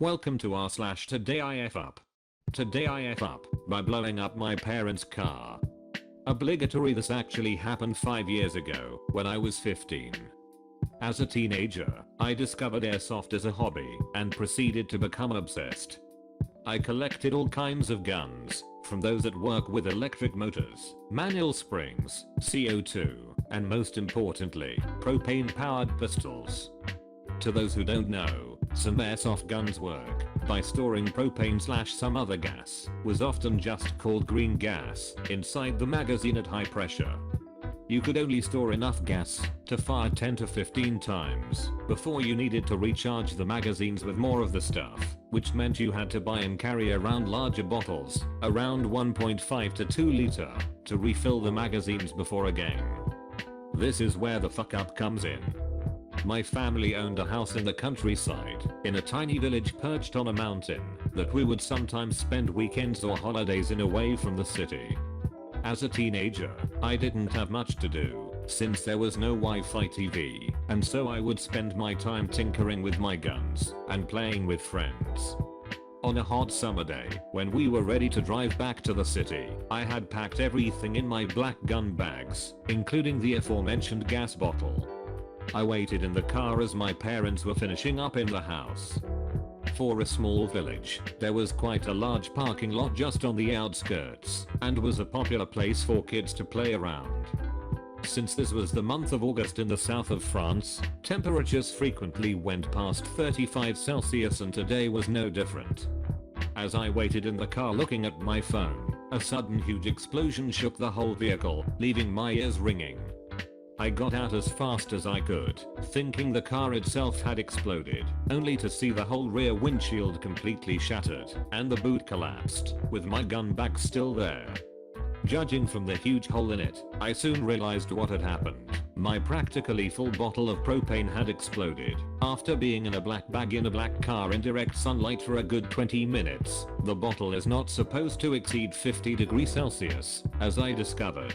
Welcome to r/today I F up. Today I F up by blowing up my parents' car. Obligatory. This actually happened 5 years ago when I was 15. As a teenager, I discovered airsoft as a hobby and proceeded to become obsessed. I collected all kinds of guns, from those that work with electric motors, manual springs, CO2, and most importantly, propane-powered pistols. To those who don't know, some airsoft guns work by storing propane/some other gas, was often just called green gas, inside the magazine at high pressure. You could only store enough gas to fire 10 to 15 times before you needed to recharge the magazines with more of the stuff, which meant you had to buy and carry around larger bottles, around 1.5 to 2 liter, to refill the magazines before a game. This is where the fuck up comes in. My family owned a house in the countryside, in a tiny village perched on a mountain, that we would sometimes spend weekends or holidays in away from the city. As a teenager, I didn't have much to do, since there was no Wi-Fi TV, and so I would spend my time tinkering with my guns, and playing with friends. On a hot summer day, when we were ready to drive back to the city, I had packed everything in my black gun bags, including the aforementioned gas bottle. I waited in the car as my parents were finishing up in the house. For a small village, there was quite a large parking lot just on the outskirts, and was a popular place for kids to play around. Since this was the month of August in the south of France, temperatures frequently went past 35 Celsius, and today was no different. As I waited in the car looking at my phone, a sudden huge explosion shook the whole vehicle, leaving my ears ringing. I got out as fast as I could, thinking the car itself had exploded, only to see the whole rear windshield completely shattered, and the boot collapsed, with my gun bag still there. Judging from the huge hole in it, I soon realized what had happened. My practically full bottle of propane had exploded, after being in a black bag in a black car in direct sunlight for a good 20 minutes. The bottle is not supposed to exceed 50 degrees Celsius, as I discovered.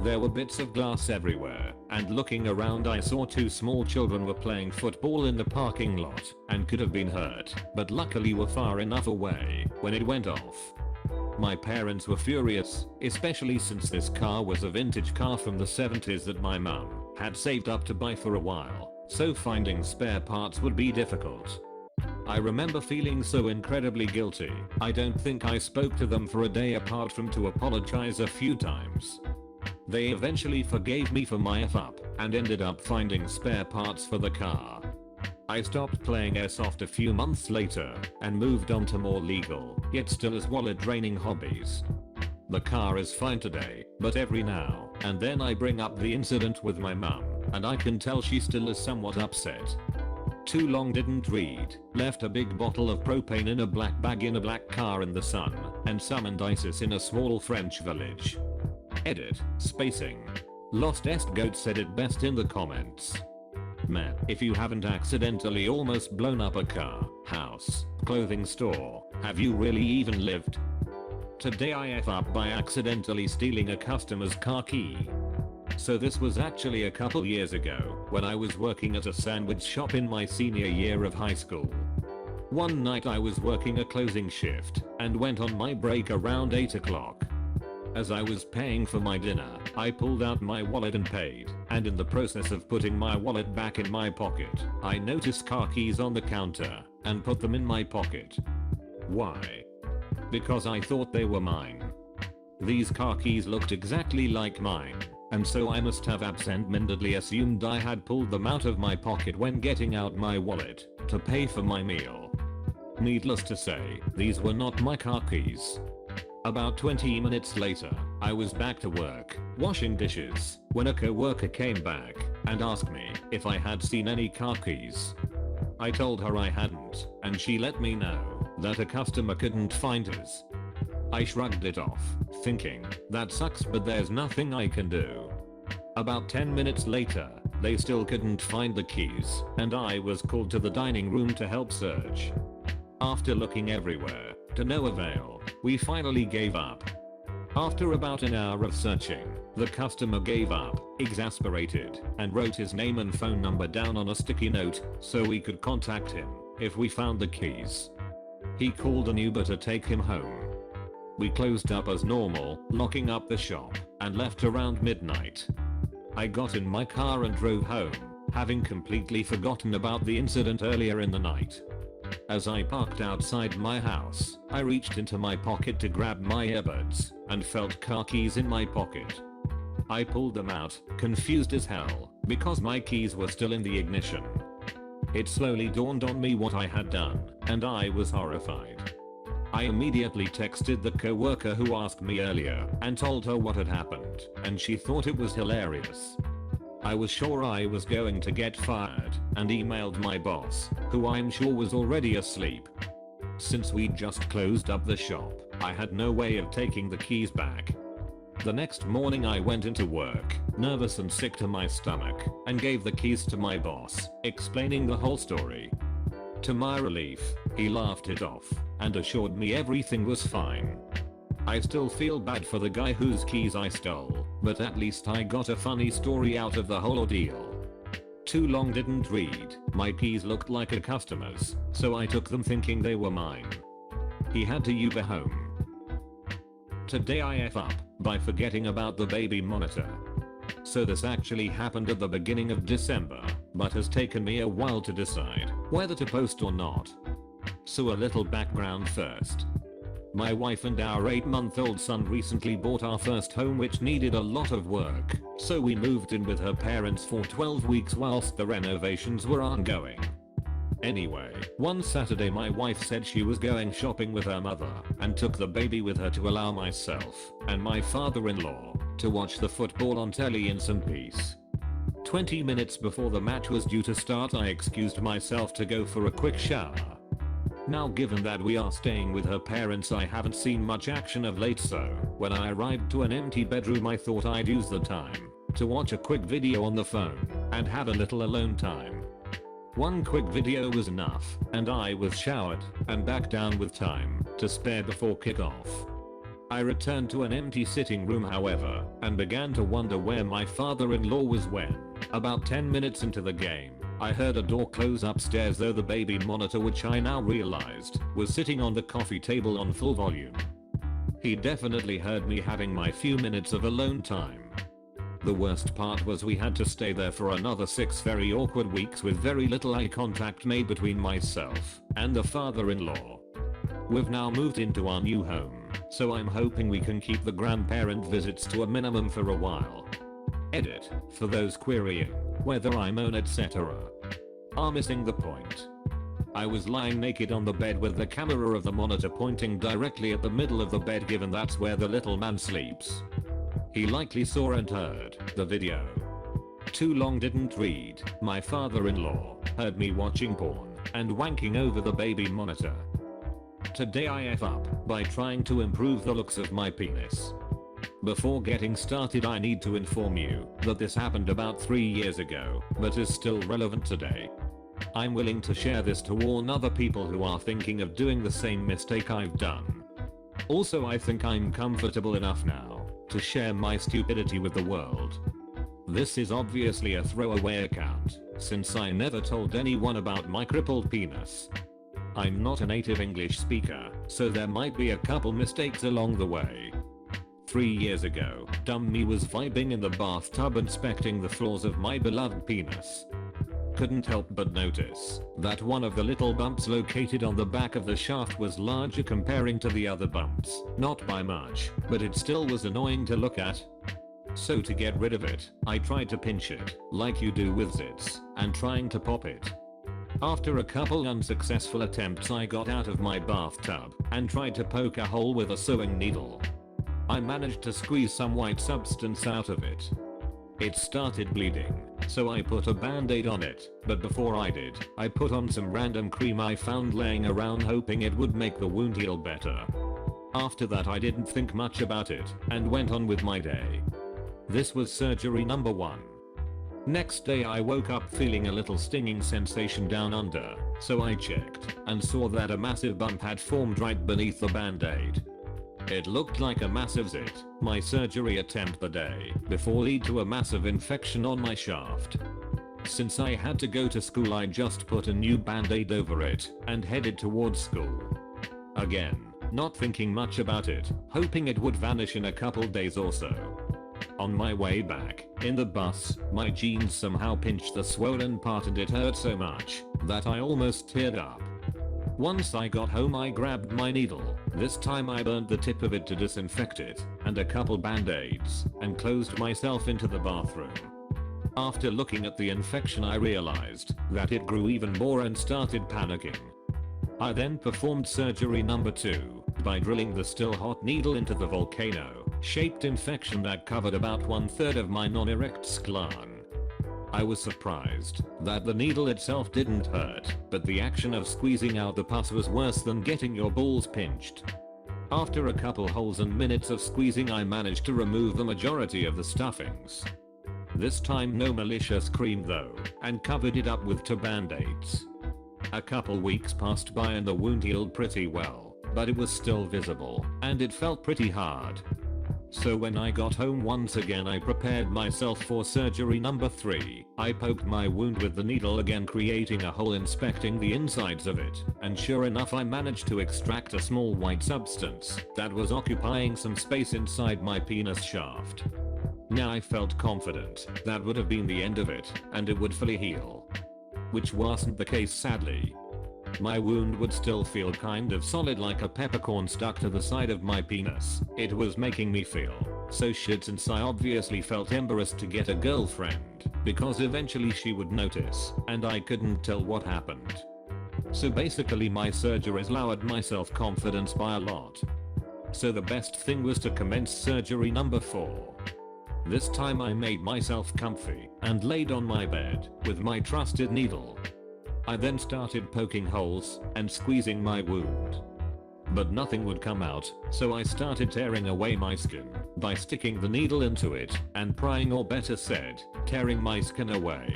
There were bits of glass everywhere, and looking around I saw 2 small children were playing football in the parking lot, and could have been hurt, but luckily were far enough away when it went off. My parents were furious, especially since this car was a vintage car from the 70s that my mum had saved up to buy for a while, so finding spare parts would be difficult. I remember feeling so incredibly guilty. I don't think I spoke to them for a day apart from to apologize a few times. They eventually forgave me for my F-up, and ended up finding spare parts for the car. I stopped playing airsoft a few months later, and moved on to more legal, yet still as wallet-draining hobbies. The car is fine today, but every now and then I bring up the incident with my mum, and I can tell she still is somewhat upset. Too long didn't read, left a big bottle of propane in a black bag in a black car in the sun, and summoned ISIS in a small French village. Edit, spacing. Lost Est Goat said it best in the comments. Man, if you haven't accidentally almost blown up a car, house, clothing store, have you really even lived? Today I F up by accidentally stealing a customer's car key. So this was actually a couple years ago, when I was working at a sandwich shop in my senior year of high school. One night I was working a closing shift, and went on my break around 8 o'clock. As I was paying for my dinner, I pulled out my wallet and paid, and in the process of putting my wallet back in my pocket, I noticed car keys on the counter, and put them in my pocket. Why? Because I thought they were mine. These car keys looked exactly like mine, and so I must have absent-mindedly assumed I had pulled them out of my pocket when getting out my wallet, to pay for my meal. Needless to say, these were not my car keys. About 20 minutes later, I was back to work, washing dishes, when a co-worker came back and asked me if I had seen any car keys. I told her I hadn't, and she let me know that a customer couldn't find his. I shrugged it off, thinking, that sucks, but there's nothing I can do. About 10 minutes later, they still couldn't find the keys, and I was called to the dining room to help search. After looking everywhere, to no avail, we finally gave up. After about an hour of searching, the customer gave up, exasperated, and wrote his name and phone number down on a sticky note so we could contact him. if we found the keys. He called an Uber to take him home. We closed up as normal, locking up the shop, and left around midnight. I got in my car and drove home, having completely forgotten about the incident earlier in the night. As I parked outside my house, I reached into my pocket to grab my earbuds, and felt car keys in my pocket. I pulled them out, confused as hell, because my keys were still in the ignition. It slowly dawned on me what I had done, and I was horrified. I immediately texted the coworker who asked me earlier and told her what had happened, and she thought it was hilarious. I was sure I was going to get fired and emailed my boss, who I'm sure was already asleep. Since we'd just closed up the shop, I had no way of taking the keys back. The next morning I went into work, nervous and sick to my stomach, and gave the keys to my boss, explaining the whole story. To my relief, he laughed it off and assured me everything was fine. I still feel bad for the guy whose keys I stole, but at least I got a funny story out of the whole ordeal. Too long didn't read, my keys looked like a customer's, so I took them thinking they were mine. He had to Uber home. Today I F up by forgetting about the baby monitor. So this actually happened at the beginning of December, but has taken me a while to decide whether to post or not. So a little background first. My wife and our 8-month-old son recently bought our first home, which needed a lot of work, so we moved in with her parents for 12 weeks whilst the renovations were ongoing. Anyway, one Saturday my wife said she was going shopping with her mother and took the baby with her to allow myself and my father-in-law to watch the football on telly in some peace. 20 minutes before the match was due to start, I excused myself to go for a quick shower. Now, given that we are staying with her parents, I haven't seen much action of late, so when I arrived to an empty bedroom I thought I'd use the time to watch a quick video on the phone and have a little alone time. One quick video was enough, and I was showered and back down with time to spare before kickoff. I returned to an empty sitting room, however, and began to wonder where my father-in-law was when, about 10 minutes into the game, I heard a door close upstairs, though the baby monitor, which I now realized was sitting on the coffee table on full volume. He definitely heard me having my few minutes of alone time. The worst part was we had to stay there for another 6 very awkward weeks with very little eye contact made between myself and the father-in-law. We've now moved into our new home, so I'm hoping we can keep the grandparent visits to a minimum for a while. Edit, for those querying whether I'm on etc. are missing the point. I was lying naked on the bed with the camera of the monitor pointing directly at the middle of the bed, given that's where the little man sleeps. He likely saw and heard the video. Too long didn't read, my father-in-law heard me watching porn and wanking over the baby monitor. Today I F up by trying to improve the looks of my penis. Before getting started, I need to inform you that this happened about 3 years ago, but is still relevant today. I'm willing to share this to warn other people who are thinking of doing the same mistake I've done. Also, I think I'm comfortable enough now to share my stupidity with the world. This is obviously a throwaway account, since I never told anyone about my crippled penis. I'm not a native English speaker, so there might be a couple mistakes along the way. 3 years ago, dumb me was vibing in the bathtub inspecting the flaws of my beloved penis. Couldn't help but notice that one of the little bumps located on the back of the shaft was larger comparing to the other bumps. Not by much, but it still was annoying to look at. So to get rid of it, I tried to pinch it, like you do with zits, and trying to pop it. After a couple unsuccessful attempts, I got out of my bathtub and tried to poke a hole with a sewing needle. I managed to squeeze some white substance out of it. It started bleeding, so I put a band-aid on it, but before I did, I put on some random cream I found laying around, hoping it would make the wound heal better. After that I didn't think much about it and went on with my day. This was surgery number 1. Next day I woke up feeling a little stinging sensation down under, so I checked and saw that a massive bump had formed right beneath the band-aid. It looked like a massive zit. My surgery attempt the day before lead to a massive infection on my shaft. Since I had to go to school, I just put a new band-aid over it and headed towards school. Again, not thinking much about it, hoping it would vanish in a couple days or so. On my way back, in the bus, my jeans somehow pinched the swollen part and it hurt so much that I almost teared up. Once I got home, I grabbed my needle. This time I burned the tip of it to disinfect it, and a couple band-aids, and closed myself into the bathroom. After looking at the infection, I realized that it grew even more and started panicking. I then performed surgery number 2 by drilling the still hot needle into the volcano-shaped infection that covered about 1/3 of my non-erect sclon. I was surprised that the needle itself didn't hurt, but the action of squeezing out the pus was worse than getting your balls pinched. After a couple holes and minutes of squeezing, I managed to remove the majority of the stuffings. This time no malicious cream though, and covered it up with 2 band-aids. A couple weeks passed by and the wound healed pretty well, but it was still visible, and it felt pretty hard. So when I got home once again, I prepared myself for surgery number 3. I poked my wound with the needle again, creating a hole, inspecting the insides of it, and sure enough I managed to extract a small white substance that was occupying some space inside my penis shaft. Now I felt confident that would have been the end of it, and it would fully heal. Which wasn't the case, sadly. My wound would still feel kind of solid, like a peppercorn stuck to the side of my penis. It was making me feel so shit, since I obviously felt embarrassed to get a girlfriend, because eventually she would notice, and I couldn't tell what happened. So basically my surgeries lowered my self-confidence by a lot. So the best thing was to commence surgery number 4. This time I made myself comfy and laid on my bed with my trusted needle. I then started poking holes and squeezing my wound. But nothing would come out, so I started tearing away my skin by sticking the needle into it and prying, or better said, tearing my skin away.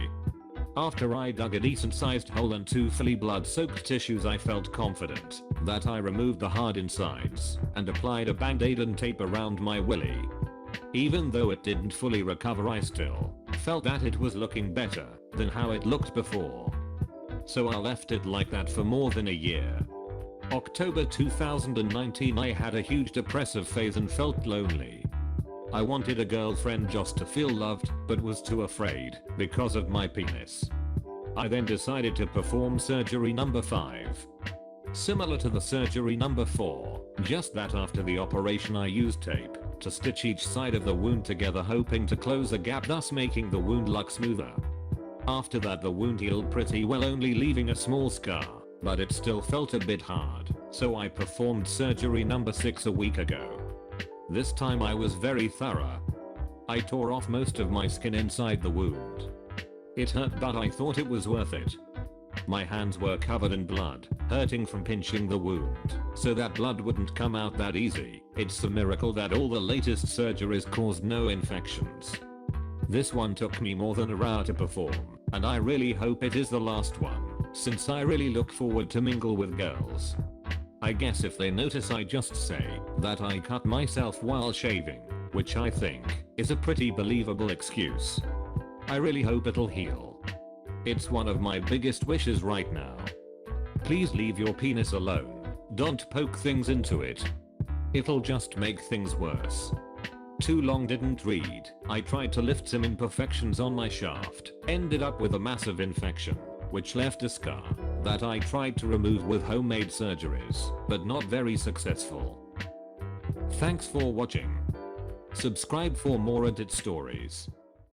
After I dug a decent sized hole and 2 fully blood-soaked tissues, I felt confident that I removed the hard insides and applied a band-aid and tape around my willy. Even though it didn't fully recover, I still felt that it was looking better than how it looked before. So I left it like that for more than a year. October 2019, I had a huge depressive phase and felt lonely. I wanted a girlfriend just to feel loved, but was too afraid because of my penis. I then decided to perform surgery number 5. Similar to the surgery number 4, just that after the operation I used tape to stitch each side of the wound together, hoping to close the gap, thus making the wound look smoother. After that the wound healed pretty well, only leaving a small scar, but it still felt a bit hard, so I performed surgery number 6 a week ago. This time I was very thorough. I tore off most of my skin inside the wound. It hurt, but I thought it was worth it. My hands were covered in blood, hurting from pinching the wound, so that blood wouldn't come out that easy. It's a miracle that all the latest surgeries caused no infections. This one took me more than an hour to perform, and I really hope it is the last one, since I really look forward to mingle with girls. I guess if they notice, I just say that I cut myself while shaving, which I think is a pretty believable excuse. I really hope it'll heal. It's one of my biggest wishes right now. Please leave your penis alone. Don't poke things into it. It'll just make things worse. Too long didn't read. I tried to lift some imperfections on my shaft, ended up with a massive infection, which left a scar that I tried to remove with homemade surgeries, but not very successful. Thanks for watching. Subscribe for more Reddit stories.